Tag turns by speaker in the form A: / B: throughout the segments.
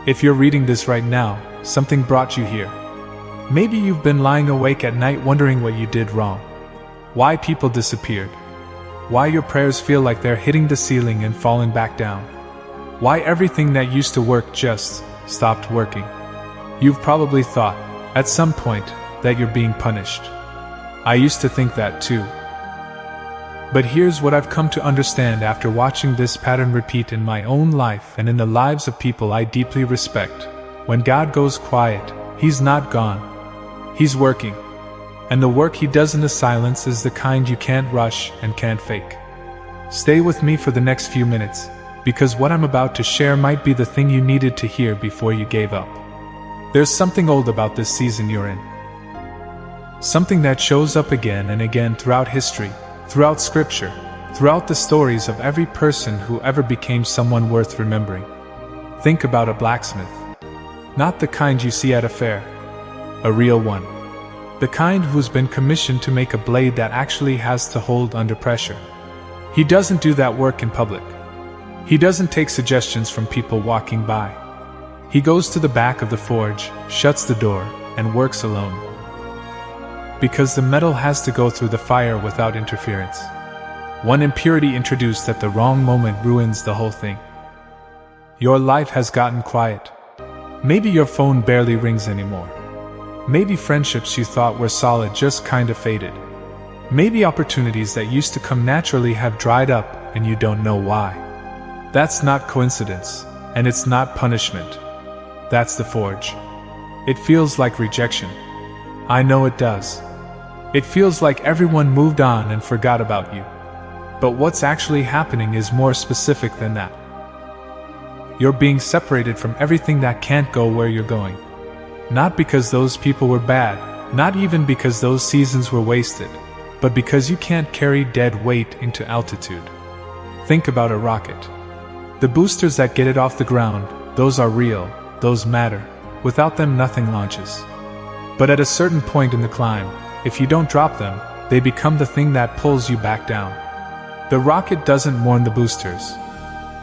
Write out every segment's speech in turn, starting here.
A: If you're reading this right now, something brought you here. Maybe you've been lying awake at night wondering what you did wrong. Why people disappeared. Why your prayers feel like they're hitting the ceiling and falling back down. Why everything that used to work just stopped working. You've probably thought, at some point, that you're being punished. I used to think that too. But here's what I've come to understand after watching this pattern repeat in my own life and in the lives of people I deeply respect. When God goes quiet, He's not gone. He's working. And the work He does in the silence is the kind you can't rush and can't fake. Stay with me for the next few minutes, because what I'm about to share might be the thing you needed to hear before you gave up. There's something old about this season you're in. Something that shows up again and again throughout history, throughout scripture, throughout the stories of every person who ever became someone worth remembering. Think about a blacksmith. Not the kind you see at a fair. A real one. The kind who's been commissioned to make a blade that actually has to hold under pressure. He doesn't do that work in public. He doesn't take suggestions from people walking by. He goes to the back of the forge, shuts the door, and works alone. Because the metal has to go through the fire without interference. One impurity introduced at the wrong moment ruins the whole thing. Your life has gotten quiet. Maybe your phone barely rings anymore. Maybe friendships you thought were solid just kinda faded. Maybe opportunities that used to come naturally have dried up and you don't know why. That's not coincidence, and it's not punishment. That's the forge. It feels like rejection. I know it does. It feels like everyone moved on and forgot about you. But what's actually happening is more specific than that. You're being separated from everything that can't go where you're going. Not because those people were bad, not even because those seasons were wasted, but because you can't carry dead weight into altitude. Think about a rocket. The boosters that get it off the ground, those are real, those matter. Without them, nothing launches. But at a certain point in the climb, if you don't drop them, they become the thing that pulls you back down. The rocket doesn't mourn the boosters.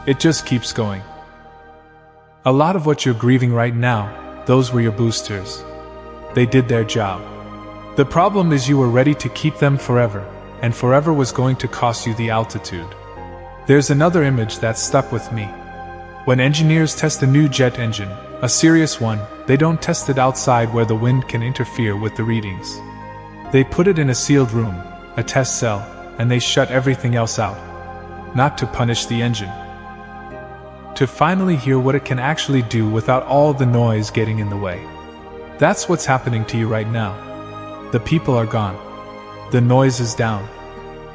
A: It just keeps going. A lot of what you're grieving right now, those were your boosters. They did their job. The problem is you were ready to keep them forever, and forever was going to cost you the altitude. There's another image that stuck with me. When engineers test a new jet engine, a serious one, they don't test it outside where the wind can interfere with the readings. They put it in a sealed room, a test cell, and they shut everything else out. Not to punish the engine. To finally hear what it can actually do without all the noise getting in the way. That's what's happening to you right now. The people are gone. The noise is down.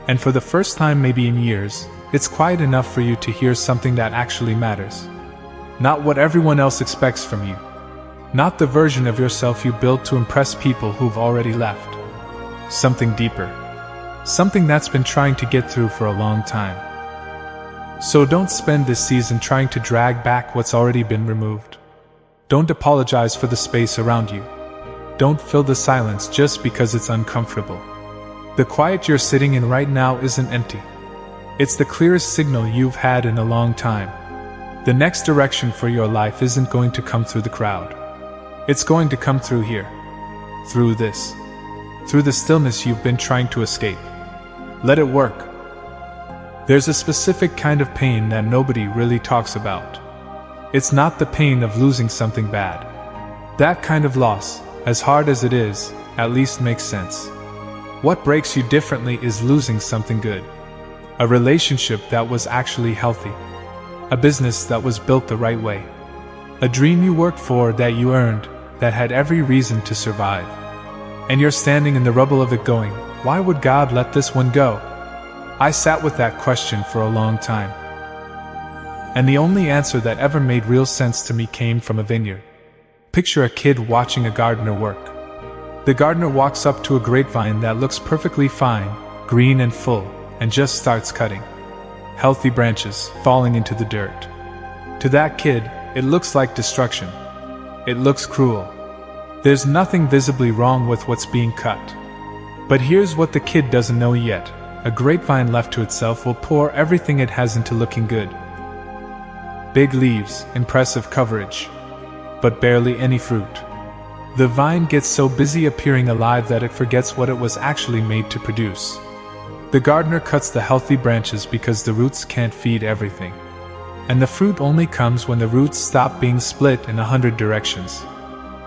A: And for the first time maybe in years, it's quiet enough for you to hear something that actually matters. Not what everyone else expects from you. Not the version of yourself you built to impress people who've already left. Something deeper. Something that's been trying to get through for a long time. So don't spend this season trying to drag back what's already been removed. Don't apologize for the space around you. Don't fill the silence just because it's uncomfortable. The quiet you're sitting in right now isn't empty. It's the clearest signal you've had in a long time. The next direction for your life isn't going to come through the crowd. It's going to come through here. Through this. Through the stillness you've been trying to escape. Let it work. There's a specific kind of pain that nobody really talks about. It's not the pain of losing something bad. That kind of loss, as hard as it is, at least makes sense. What breaks you differently is losing something good. A relationship that was actually healthy. A business that was built the right way. A dream you worked for that you earned, that had every reason to survive. And you're standing in the rubble of it going, why would God let this one go? I sat with that question for a long time. And the only answer that ever made real sense to me came from a vineyard. Picture a kid watching a gardener work. The gardener walks up to a grapevine that looks perfectly fine, green and full, and just starts cutting. Healthy branches falling into the dirt. To that kid, it looks like destruction. It looks cruel. There's nothing visibly wrong with what's being cut. But here's what the kid doesn't know yet. A grapevine left to itself will pour everything it has into looking good. Big leaves, impressive coverage. but barely any fruit. The vine gets so busy appearing alive that it forgets what it was actually made to produce. The gardener cuts the healthy branches because the roots can't feed everything. And the fruit only comes when the roots stop being split in 100 directions.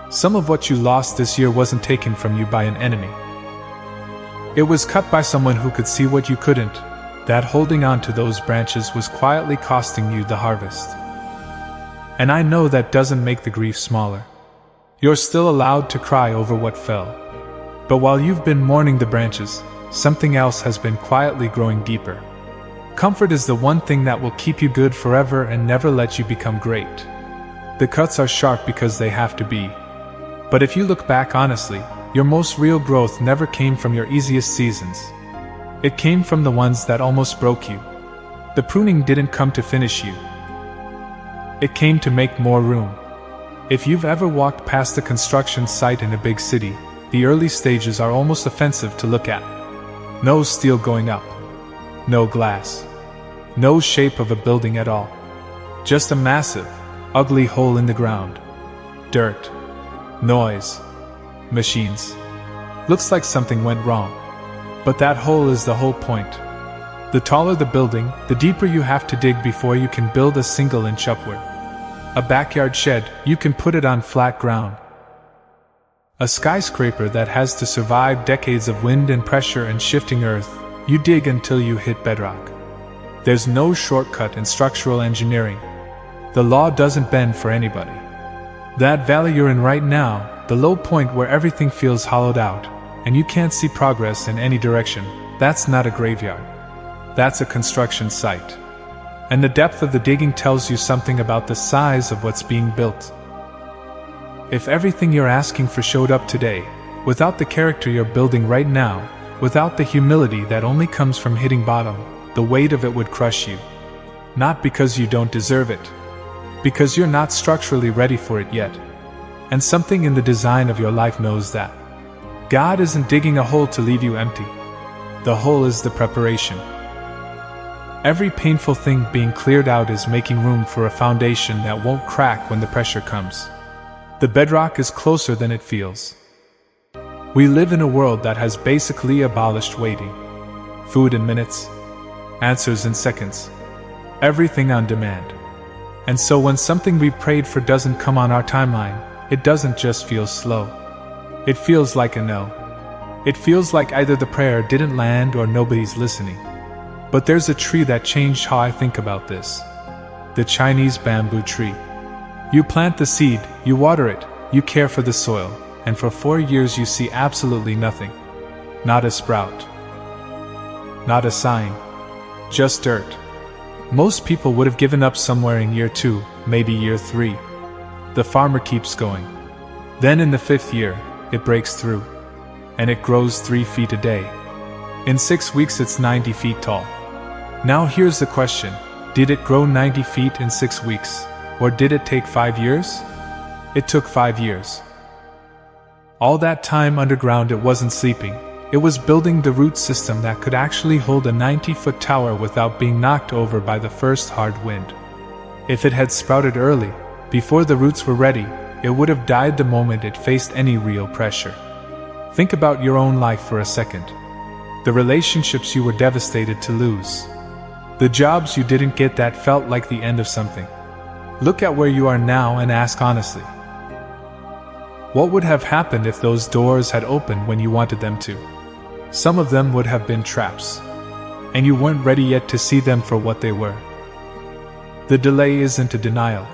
A: Some of what you lost this year wasn't taken from you by an enemy. It was cut by someone who could see what you couldn't. That holding on to those branches was quietly costing you the harvest. And I know that doesn't make the grief smaller. You're still allowed to cry over what fell. But while you've been mourning the branches, something else has been quietly growing deeper. Comfort is the one thing that will keep you good forever and never let you become great. The cuts are sharp because they have to be. But if you look back honestly, your most real growth never came from your easiest seasons. It came from the ones that almost broke you. The pruning didn't come to finish you. It came to make more room. If you've ever walked past a construction site in a big city, the early stages are almost offensive to look at. No steel going up. No glass. No shape of a building at all. Just a massive, ugly hole in the ground. Dirt. Noise. Machines. Looks like something went wrong. But that hole is the whole point. The taller the building, the deeper you have to dig before you can build a single inch upward. A backyard shed, you can put it on flat ground. A skyscraper that has to survive decades of wind and pressure and shifting earth, you dig until you hit bedrock. There's no shortcut in structural engineering. The law doesn't bend for anybody. That valley you're in right now, the low point where everything feels hollowed out, and you can't see progress in any direction, that's not a graveyard. That's a construction site. And the depth of the digging tells you something about the size of what's being built. If everything you're asking for showed up today, without the character you're building right now, without the humility that only comes from hitting bottom, the weight of it would crush you. Not because you don't deserve it. Because you're not structurally ready for it yet. And something in the design of your life knows that. God isn't digging a hole to leave you empty. The hole is the preparation. Every painful thing being cleared out is making room for a foundation that won't crack when the pressure comes. The bedrock is closer than it feels. We live in a world that has basically abolished waiting. Food in minutes, answers in seconds, everything on demand. And so when something we've prayed for doesn't come on our timeline, it doesn't just feel slow. It feels like a no. It feels like either the prayer didn't land or nobody's listening. But there's a tree that changed how I think about this. The Chinese bamboo tree. You plant the seed, you water it, you care for the soil, and for 4 years you see absolutely nothing. Not a sprout. Not a sign. Just dirt. Most people would have given up somewhere in year 2, maybe year 3. The farmer keeps going. Then in the 5th year, it breaks through. And it grows 3 feet a day. In 6 weeks it's 90 feet tall. Now here's the question, did it grow 90 feet in 6 weeks? Or did it take 5 years? It took 5 years. All that time underground it wasn't sleeping. It was building the root system that could actually hold a 90-foot tower without being knocked over by the first hard wind. If it had sprouted early, before the roots were ready, it would have died the moment it faced any real pressure. Think about your own life for a second. The relationships you were devastated to lose. The jobs you didn't get that felt like the end of something. Look at where you are now and ask honestly. What would have happened if those doors had opened when you wanted them to? Some of them would have been traps. And you weren't ready yet to see them for what they were. The delay isn't a denial.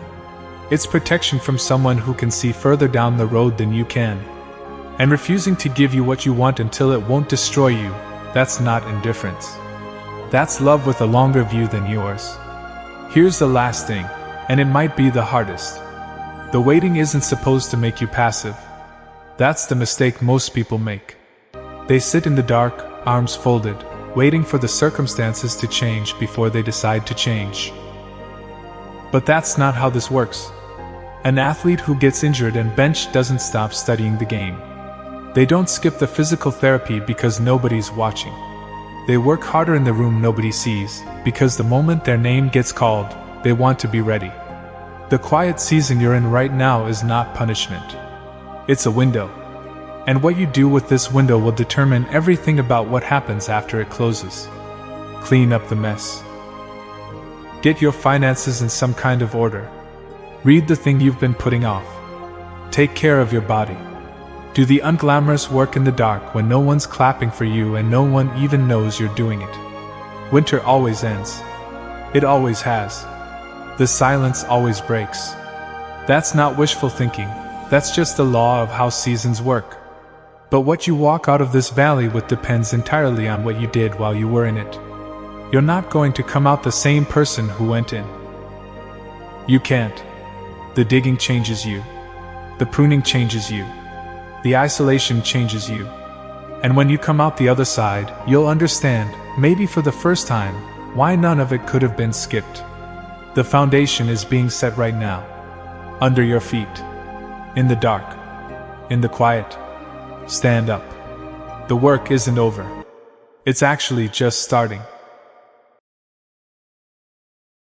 A: It's protection from someone who can see further down the road than you can. And refusing to give you what you want until it won't destroy you, that's not indifference. That's love with a longer view than yours. Here's the last thing, and it might be the hardest. The waiting isn't supposed to make you passive. That's the mistake most people make. They sit in the dark, arms folded, waiting for the circumstances to change before they decide to change. But that's not how this works. An athlete who gets injured and benched doesn't stop studying the game. They don't skip the physical therapy because nobody's watching. They work harder in the room nobody sees, because the moment their name gets called, they want to be ready. The quiet season you're in right now is not punishment. It's a window. And what you do with this window will determine everything about what happens after it closes. Clean up the mess. Get your finances in some kind of order. Read the thing you've been putting off. Take care of your body. Do the unglamorous work in the dark when no one's clapping for you and no one even knows you're doing it. Winter always ends. It always has. The silence always breaks. That's not wishful thinking, that's just the law of how seasons work. But what you walk out of this valley with depends entirely on what you did while you were in it. You're not going to come out the same person who went in. You can't. The digging changes you. The pruning changes you. The isolation changes you. And when you come out the other side, you'll understand, maybe for the first time, why none of it could have been skipped. The foundation is being set right now. Under your feet. In the dark. In the quiet. Stand up. The work isn't over. It's actually just starting.